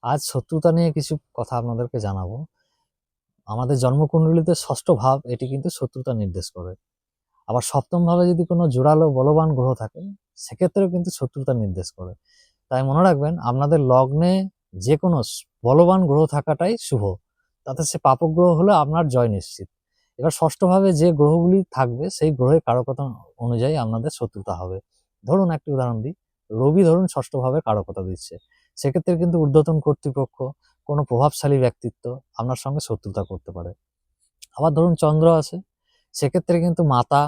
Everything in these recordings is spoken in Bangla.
আজ শত্রুতা নিয়ে কিছু কথা আপনাদেরকে জানাবো। আমাদের জন্মকুণ্ডলিতে ষষ্ঠ ভাব এটি কিন্তু শত্রুতা নির্দেশ করে। আবার সপ্তম ভাবে যদি কোনো জোরালো বলবান গ্রহ থাকে সেক্ষেত্রেও কিন্তু শত্রুতা নির্দেশ করে। তাই মনে রাখবেন আপনাদের লগ্নে যে কোনো বলবান গ্রহ থাকাটাই শুভ, তাতে সে পাপক গ্রহ হলে আপনার জয় নিশ্চিত। এবার ষষ্ঠ ভাবে যে গ্রহগুলি থাকবে সেই গ্রহের কারকতা অনুযায়ী আপনাদের শত্রুতা হবে। ধরুন একটি উদাহরণ দিই, রবি ধরুন ষষ্ঠ ভাবে কারকতা দিচ্ছে, সেক্ষেত্রে কিন্তু ঊর্ধ্বতন কর্তৃপক্ষ, কোনো প্রভাবশালী ব্যক্তিত্ব আপনার সঙ্গে শত্রুতা করতে পারে। আবার ধরুন চন্দ্র আছে, সেক্ষেত্রে কিন্তু মাতা,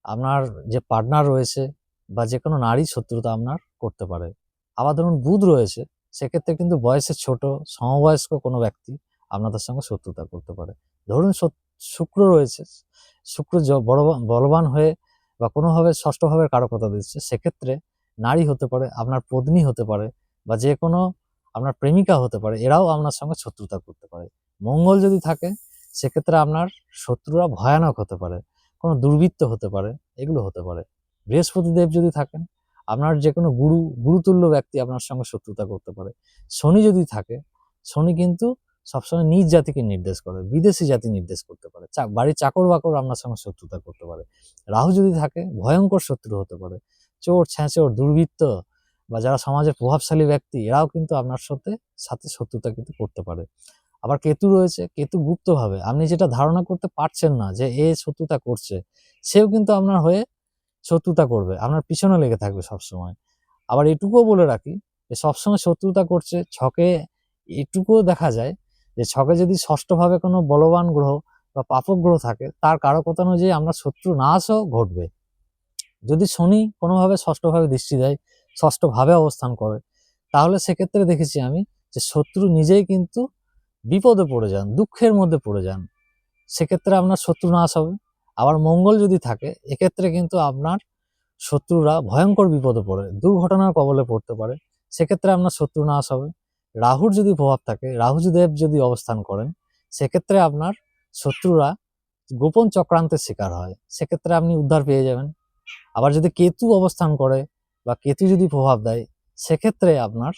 আপনার যে পার্টনার রয়েছে বা যে কোনো নারী শত্রুতা আপনার করতে পারে। আবার ধরুন বুধ রয়েছে, সেক্ষেত্রে কিন্তু বয়সে ছোট সমবয়স্ক কোনো ব্যক্তি আপনাদের সঙ্গে শত্রুতা করতে পারে। ধরুন শুক্র রয়েছে, শুক্র বলবান হয়ে বা কোনোভাবে ষষ্ঠ ভাবের কারকতা দিচ্ছে, সেক্ষেত্রে নারী হতে পারে, আপনার পত্নী হতে পারে, বা যে কোনো আপনার প্রেমিকা হতে পারে, এরাও আপনার সঙ্গে শত্রুতা করতে পারে। মঙ্গল যদি থাকে সেক্ষেত্রে আপনার শত্রুরা ভয়ানক হতে পারে, কোনো দুর্বৃত্ত হতে পারে, এগুলো হতে পারে। বৃহস্পতি দেব যদি থাকেন, আপনার যে কোনো গুরুতুল্য ব্যক্তি আপনার সঙ্গে শত্রুতা করতে পারে। শনি যদি থাকে, শনি কিন্তু সবসময় নিজ জাতিকে নির্দেশ করে, বিদেশি জাতি নির্দেশ করতে পারে, বাড়ির চাকর বাকর আপনার সঙ্গে শত্রুতা করতে পারে। রাহু যদি থাকে, ভয়ঙ্কর শত্রু হতে পারে, চোর ছেঁচোর দুর্বৃত্ত বা যারা সমাজের প্রভাবশালী ব্যক্তি, এরাও কিন্তু আপনার সাথে শত্রুতা কিন্তু করতে পারে। আবার কেতু রয়েছে, কেতু গুপ্তভাবে আপনি যেটা ধারণা করতে পারছেন না যে এ শত্রুতা করছে, সেও কিন্তু আপনার হয়ে শত্রুতা করবে, আপনার পিছনে লেগে থাকবে সবসময়। আবার এটুকুও বলে রাখি যে সবসময় শত্রুতা করছে, ছকে এটুকুও দেখা যায় যে ছকে যদি ষষ্ঠভাবে কোনো বলবান গ্রহ বা পাপক গ্রহ থাকে, তার কারকতা অনুযায়ী আমরা শত্রু নাশও ঘটবে। যদি শনি কোনোভাবে ষষ্ঠভাবে দৃষ্টি দেয়, ষষ্ঠভাবে অবস্থান করে, তাহলে সেক্ষেত্রে দেখেছি আমি যে শত্রু নিজেই কিন্তু বিপদে পড়ে যান, দুঃখের মধ্যে পড়ে যান, সেক্ষেত্রে আপনার শত্রু নাশ হবে। আবার মঙ্গল যদি থাকে, এক্ষেত্রে কিন্তু আপনার শত্রুরা ভয়ঙ্কর বিপদে পড়ে, দুর্ঘটনার কবলে পড়তে পারে, সেক্ষেত্রে আপনার শত্রু নাশ হবে। রাহুর যদি প্রভাব থাকে, রাহুদেব যদি অবস্থান করেন, সেক্ষেত্রে আপনার শত্রুরা গোপন চক্রান্তের শিকার হয়, সেক্ষেত্রে আপনি উদ্ধার পেয়ে যাবেন। আবার যদি কেতু অবস্থান করে বা কেতু যদি প্রভাব দেয়, সেক্ষেত্রে আপনার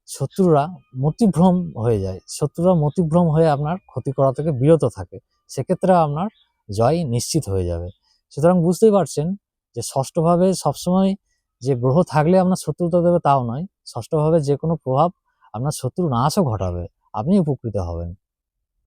শত্রুরা মতিভ্রম হয়ে যায়, শত্রুরা মতিভ্রম হয়ে আপনার ক্ষতি করা থেকে বিরত থাকে, সেক্ষেত্রে আপনার জয় নিশ্চিত হয়ে যাবে। সুতরাং বুঝতেই পারছেন যে ষষ্ঠভাবে সবসময় যে গ্রহ থাকলে আপনার শত্রুতা দেবে তাও নয়, ষষ্ঠভাবে যে কোনো প্রভাব আপনার শত্রু নাশও ঘটাবে, আপনি উপকৃত হবেন।